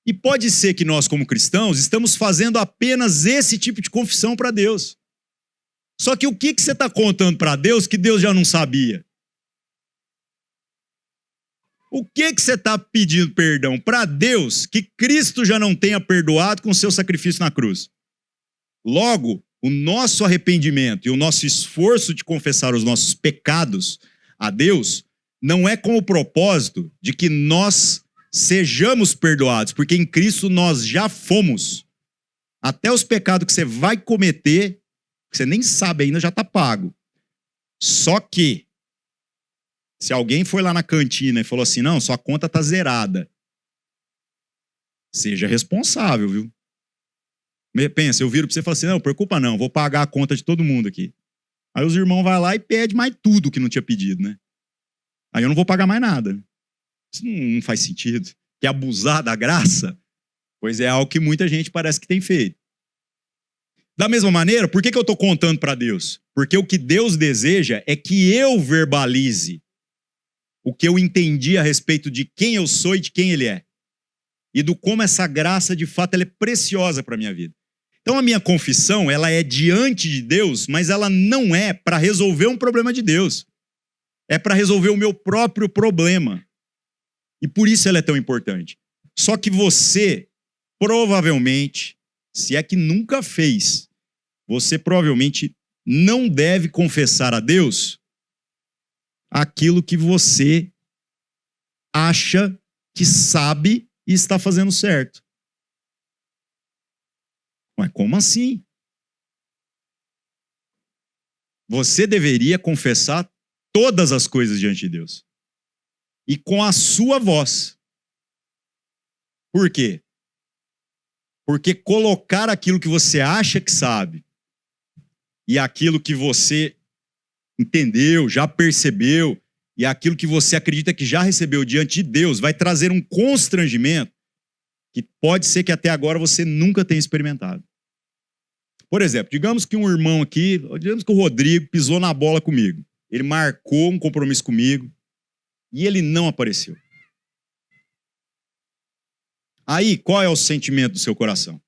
[SPEAKER 1] E pode ser que nós, como cristãos, estamos fazendo apenas esse tipo de confissão para Deus. Só que o que você está contando para Deus que Deus já não sabia? O que você está pedindo perdão para Deus que Cristo já não tenha perdoado com o seu sacrifício na cruz? Logo, o nosso arrependimento e o nosso esforço de confessar os nossos pecados a Deus não é com o propósito de que nós sejamos perdoados, porque em Cristo nós já fomos. Até os pecados que você vai cometer, que você nem sabe ainda, já está pago. Só que, se alguém foi lá na cantina e falou assim, não, sua conta está zerada, seja responsável, viu? Pensa, eu viro para você e falo assim, não, preocupa não, vou pagar a conta de todo mundo aqui. Aí os irmãos vão lá e pedem mais tudo que não tinha pedido, né? Aí eu não vou pagar mais nada. Isso não faz sentido. Quer abusar da graça? Pois é algo que muita gente parece que tem feito. Da mesma maneira, por que eu estou contando para Deus? Porque o que Deus deseja é que eu verbalize o que eu entendi a respeito de quem eu sou e de quem Ele é. E do como essa graça, de fato, ela é preciosa para a minha vida. Então a minha confissão, ela é diante de Deus, mas ela não é para resolver um problema de Deus. É para resolver o meu próprio problema. E por isso ela é tão importante. Só que você, provavelmente, se é que nunca fez, você provavelmente não deve confessar a Deus aquilo que você acha que sabe e está fazendo certo. Mas como assim? Você deveria confessar todas as coisas diante de Deus. E com a sua voz. Por quê? Porque colocar aquilo que você acha que sabe e aquilo que você entendeu, já percebeu, e aquilo que você acredita que já recebeu diante de Deus vai trazer um constrangimento que pode ser que até agora você nunca tenha experimentado. Por exemplo, digamos que um irmão aqui, digamos que o Rodrigo pisou na bola comigo. Ele marcou um compromisso comigo e ele não apareceu. Aí, qual é o sentimento do seu coração?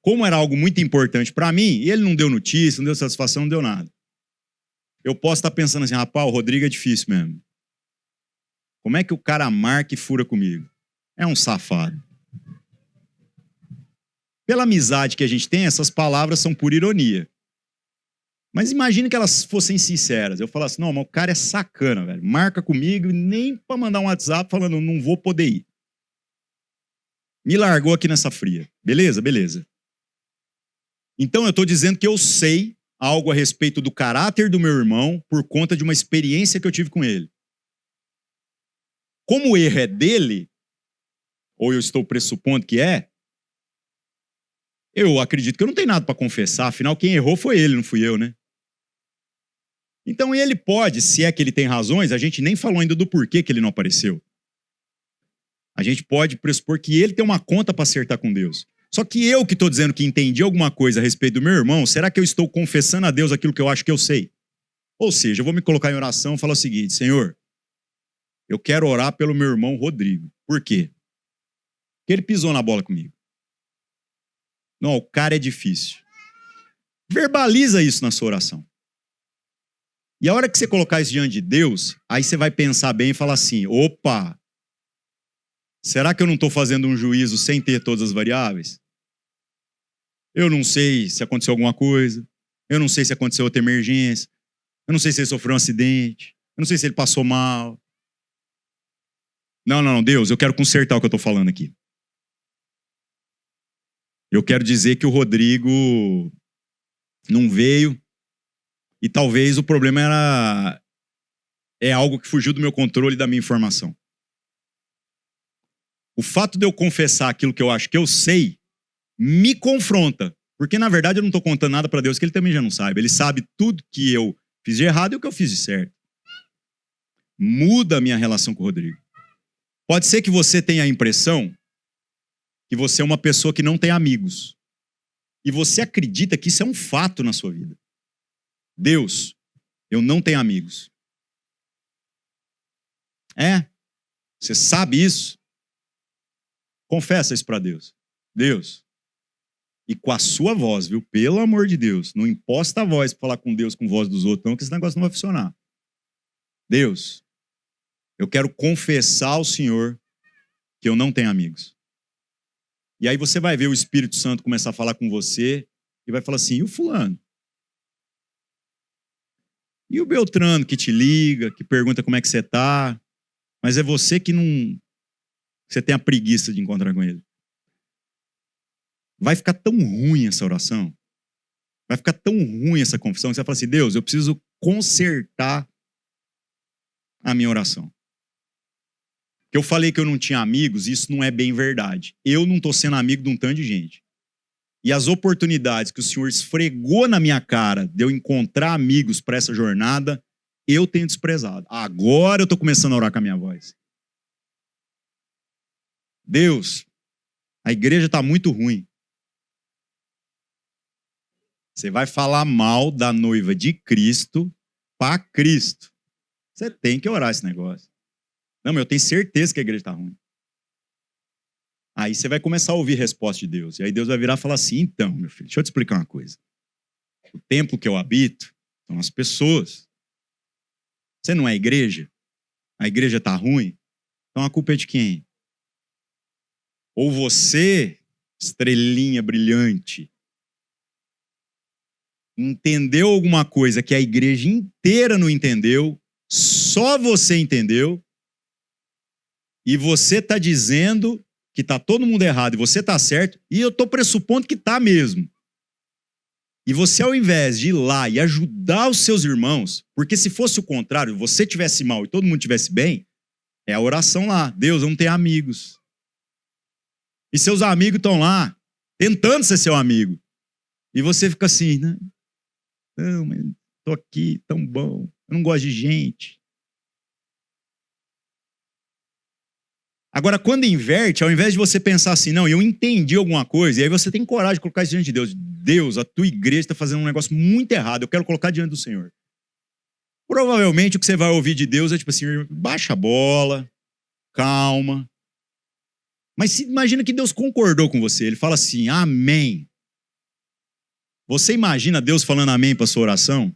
[SPEAKER 1] Como era algo muito importante para mim, e ele não deu notícia, não deu satisfação, não deu nada. Eu posso estar pensando assim, rapaz, o Rodrigo é difícil mesmo. Como é que o cara marca e fura comigo? É um safado. Pela amizade que a gente tem, essas palavras são por ironia. Mas imagine que elas fossem sinceras. Eu falasse, não, mas o cara é sacana, velho. Marca comigo e nem para mandar um WhatsApp falando, não vou poder ir. Me largou aqui nessa fria. Beleza? Beleza. Então eu estou dizendo que eu sei algo a respeito do caráter do meu irmão por conta de uma experiência que eu tive com ele. Como o erro é dele, ou eu estou pressupondo que é, eu acredito que eu não tenho nada para confessar, afinal quem errou foi ele, não fui eu, né? Então ele pode, se é que ele tem razões, a gente nem falou ainda do porquê que ele não apareceu. A gente pode pressupor que ele tem uma conta para acertar com Deus. Só que eu que estou dizendo que entendi alguma coisa a respeito do meu irmão, será que eu estou confessando a Deus aquilo que eu acho que eu sei? Ou seja, eu vou me colocar em oração e falar o seguinte, Senhor, eu quero orar pelo meu irmão Rodrigo. Por quê? Porque ele pisou na bola comigo. Não, o cara é difícil. Verbaliza isso na sua oração. E a hora que você colocar isso diante de Deus, aí você vai pensar bem e falar assim, opa, será que eu não estou fazendo um juízo sem ter todas as variáveis? Eu não sei se aconteceu alguma coisa, eu não sei se aconteceu outra emergência, eu não sei se ele sofreu um acidente, eu não sei se ele passou mal. Não, Deus, eu quero consertar o que eu estou falando aqui. Eu quero dizer que o Rodrigo não veio e talvez o problema é algo que fugiu do meu controle e da minha informação. O fato de eu confessar aquilo que eu acho que eu sei me confronta, porque na verdade eu não estou contando nada para Deus que ele também já não sabe. Ele sabe tudo que eu fiz de errado e o que eu fiz de certo. Muda a minha relação com o Rodrigo. Pode ser que você tenha a impressão que você é uma pessoa que não tem amigos. E você acredita que isso é um fato na sua vida. Deus, eu não tenho amigos. Você sabe isso? Confessa isso para Deus. Deus, e com a sua voz, viu? Pelo amor de Deus, não imposta a voz para falar com Deus com voz dos outros, não, que esse negócio não vai funcionar. Deus, eu quero confessar ao Senhor que eu não tenho amigos. E aí você vai ver o Espírito Santo começar a falar com você e vai falar assim, e o fulano? E o Beltrano que te liga, que pergunta como é que você tá, mas é você que não... Você tem a preguiça de encontrar com ele. Vai ficar tão ruim essa oração, vai ficar tão ruim essa confissão, que você vai falar assim, Deus, eu preciso consertar a minha oração. Que eu falei que eu não tinha amigos, isso não é bem verdade. Eu não estou sendo amigo de um tanto de gente. E as oportunidades que o Senhor esfregou na minha cara de eu encontrar amigos para essa jornada, eu tenho desprezado. Agora eu estou começando a orar com a minha voz. Deus, a igreja está muito ruim. Você vai falar mal da noiva de Cristo para Cristo. Você tem que orar esse negócio. Não, mas eu tenho certeza que a igreja está ruim. Aí você vai começar a ouvir a resposta de Deus. E aí Deus vai virar e falar assim, então, meu filho, deixa eu te explicar uma coisa. O templo que eu habito são as pessoas. Você não é igreja? A igreja está ruim? Então a culpa é de quem? Ou você, estrelinha brilhante, entendeu alguma coisa que a igreja inteira não entendeu, só você entendeu, e você está dizendo que está todo mundo errado e você está certo, e eu estou pressupondo que está mesmo. E você, ao invés de ir lá e ajudar os seus irmãos, porque se fosse o contrário, você tivesse mal e todo mundo tivesse bem, é a oração lá, Deus, eu não tenho amigos. E seus amigos estão lá, tentando ser seu amigo. E você fica assim, né? Não, mas estou aqui, tão bom, eu não gosto de gente. Agora, quando inverte, ao invés de você pensar assim, não, eu entendi alguma coisa, e aí você tem coragem de colocar isso diante de Deus. Deus, a tua igreja está fazendo um negócio muito errado, eu quero colocar diante do Senhor. Provavelmente o que você vai ouvir de Deus é tipo assim, baixa a bola, calma. Mas imagina que Deus concordou com você, ele fala assim, amém. Você imagina Deus falando amém para sua oração?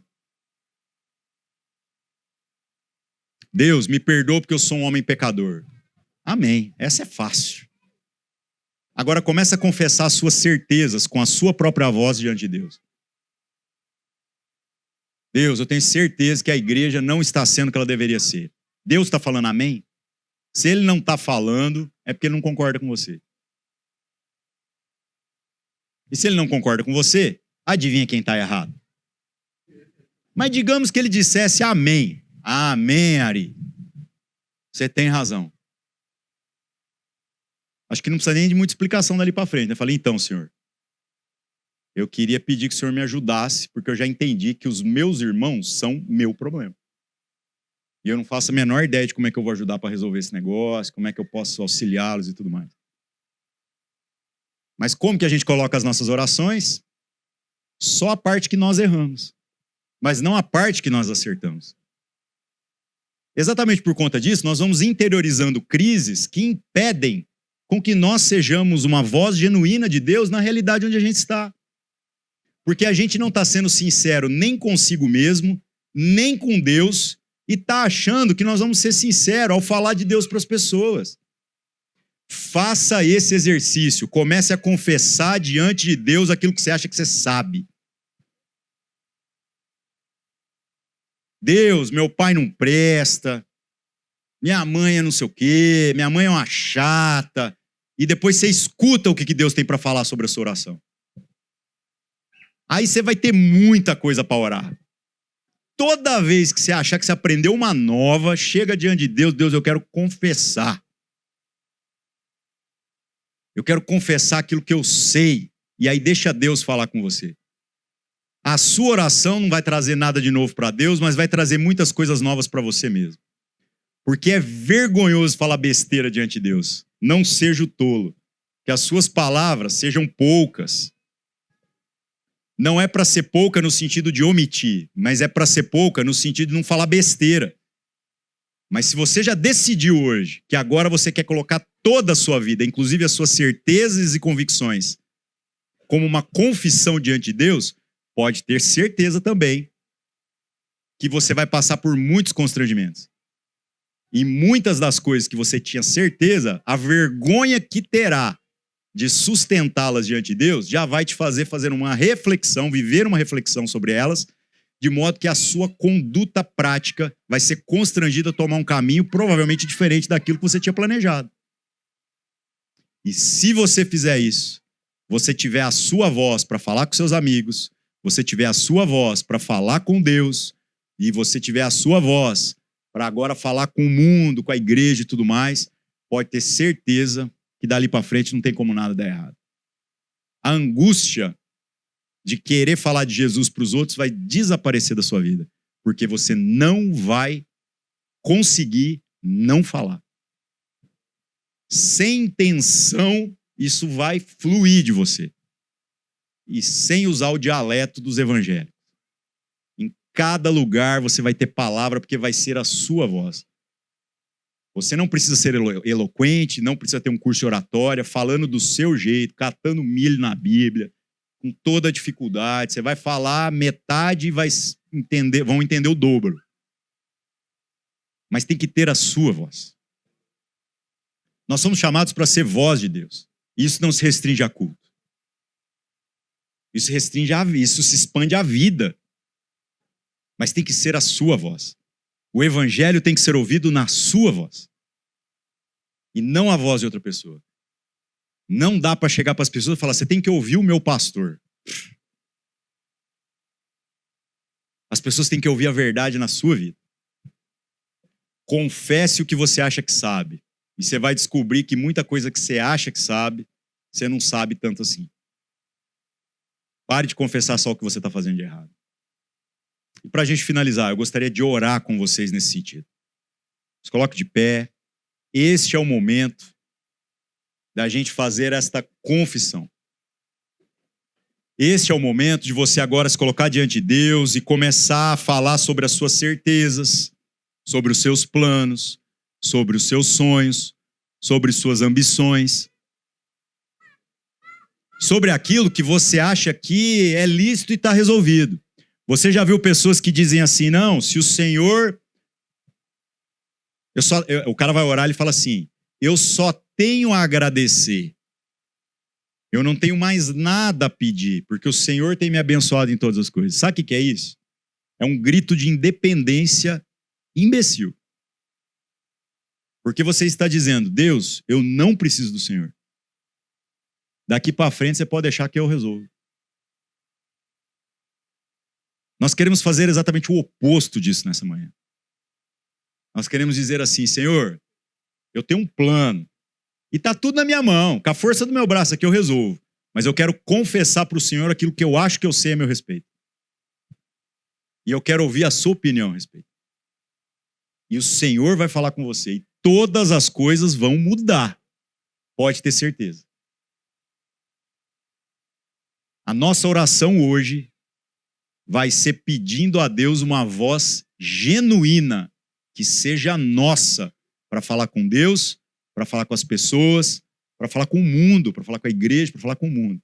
[SPEAKER 1] Deus, me perdoa porque eu sou um homem pecador. Amém. Essa é fácil. Agora começa a confessar as suas certezas com a sua própria voz diante de Deus. Deus, eu tenho certeza que a igreja não está sendo o que ela deveria ser. Deus está falando amém? Se ele não está falando, é porque ele não concorda com você. E se ele não concorda com você, adivinha quem está errado? Mas digamos que ele dissesse amém. Amém, Ari. Você tem razão. Acho que não precisa nem de muita explicação dali para frente. Eu falei, então, Senhor, eu queria pedir que o Senhor me ajudasse, porque eu já entendi que os meus irmãos são meu problema. E eu não faço a menor ideia de como é que eu vou ajudar para resolver esse negócio, como é que eu posso auxiliá-los e tudo mais. Mas como que a gente coloca as nossas orações? Só a parte que nós erramos, mas não a parte que nós acertamos. Exatamente por conta disso, nós vamos interiorizando crises que impedem com que nós sejamos uma voz genuína de Deus na realidade onde a gente está. Porque a gente não está sendo sincero nem consigo mesmo, nem com Deus, e está achando que nós vamos ser sinceros ao falar de Deus para as pessoas. Faça esse exercício. Comece a confessar diante de Deus aquilo que você acha que você sabe. Deus, meu pai não presta, minha mãe é não sei o quê, minha mãe é uma chata. E depois você escuta o que Deus tem para falar sobre a sua oração. Aí você vai ter muita coisa para orar. Toda vez que você achar que você aprendeu uma nova, chega diante de Deus, Deus, eu quero confessar. Eu quero confessar aquilo que eu sei. E aí deixa Deus falar com você. A sua oração não vai trazer nada de novo para Deus, mas vai trazer muitas coisas novas para você mesmo. Porque é vergonhoso falar besteira diante de Deus. Não seja o tolo. Que as suas palavras sejam poucas. Não é para ser pouca no sentido de omitir, mas é para ser pouca no sentido de não falar besteira. Mas se você já decidiu hoje que agora você quer colocar toda a sua vida, inclusive as suas certezas e convicções, como uma confissão diante de Deus, pode ter certeza também que você vai passar por muitos constrangimentos. E muitas das coisas que você tinha certeza, a vergonha que terá de sustentá-las diante de Deus, já vai te fazer uma reflexão, viver uma reflexão sobre elas, de modo que a sua conduta prática vai ser constrangida a tomar um caminho provavelmente diferente daquilo que você tinha planejado. E se você fizer isso, você tiver a sua voz para falar com seus amigos, você tiver a sua voz para falar com Deus, e você tiver a sua voz para agora falar com o mundo, com a igreja e tudo mais, pode ter certeza que dali para frente não tem como nada dar errado. A angústia de querer falar de Jesus para os outros vai desaparecer da sua vida, porque você não vai conseguir não falar. Sem intenção, isso vai fluir de você. E sem usar o dialeto dos evangélicos. Em cada lugar você vai ter palavra, porque vai ser a sua voz. Você não precisa ser eloquente, não precisa ter um curso de oratória, falando do seu jeito, catando milho na Bíblia, com toda a dificuldade. Você vai falar metade e vão entender o dobro. Mas tem que ter a sua voz. Nós somos chamados para ser voz de Deus. Isso não se restringe a culto. Isso se expande à vida. Mas tem que ser a sua voz. O evangelho tem que ser ouvido na sua voz. E não a voz de outra pessoa. Não dá para chegar para as pessoas e falar, você tem que ouvir o meu pastor. As pessoas têm que ouvir a verdade na sua vida. Confesse o que você acha que sabe. E você vai descobrir que muita coisa que você acha que sabe, você não sabe tanto assim. Pare de confessar só o que você está fazendo de errado. E para a gente finalizar, eu gostaria de orar com vocês nesse sentido. Se coloque de pé. Este é o momento da gente fazer esta confissão. Este é o momento de você agora se colocar diante de Deus e começar a falar sobre as suas certezas, sobre os seus planos, sobre os seus sonhos, sobre suas ambições, sobre aquilo que você acha que é lícito e está resolvido. Você já viu pessoas que dizem assim, não, se o Senhor... O cara vai orar e fala assim, eu só tenho a agradecer. Eu não tenho mais nada a pedir, porque o Senhor tem me abençoado em todas as coisas. Sabe o que é isso? É um grito de independência imbecil. Porque você está dizendo, Deus, eu não preciso do Senhor. Daqui para frente você pode deixar que eu resolvo. Nós queremos fazer exatamente o oposto disso nessa manhã. Nós queremos dizer assim, Senhor, eu tenho um plano. E está tudo na minha mão. Com a força do meu braço aqui eu resolvo. Mas eu quero confessar para o Senhor aquilo que eu acho que eu sei a meu respeito. E eu quero ouvir a sua opinião a respeito. E o Senhor vai falar com você. E todas as coisas vão mudar. Pode ter certeza. A nossa oração hoje vai ser pedindo a Deus uma voz genuína, que seja nossa, para falar com Deus, para falar com as pessoas, para falar com o mundo, para falar com a igreja, para falar com o mundo.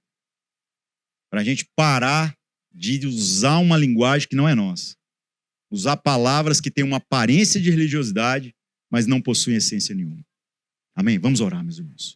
[SPEAKER 1] Para a gente parar de usar uma linguagem que não é nossa. Usar palavras que têm uma aparência de religiosidade, mas não possuem essência nenhuma. Amém? Vamos orar, meus irmãos.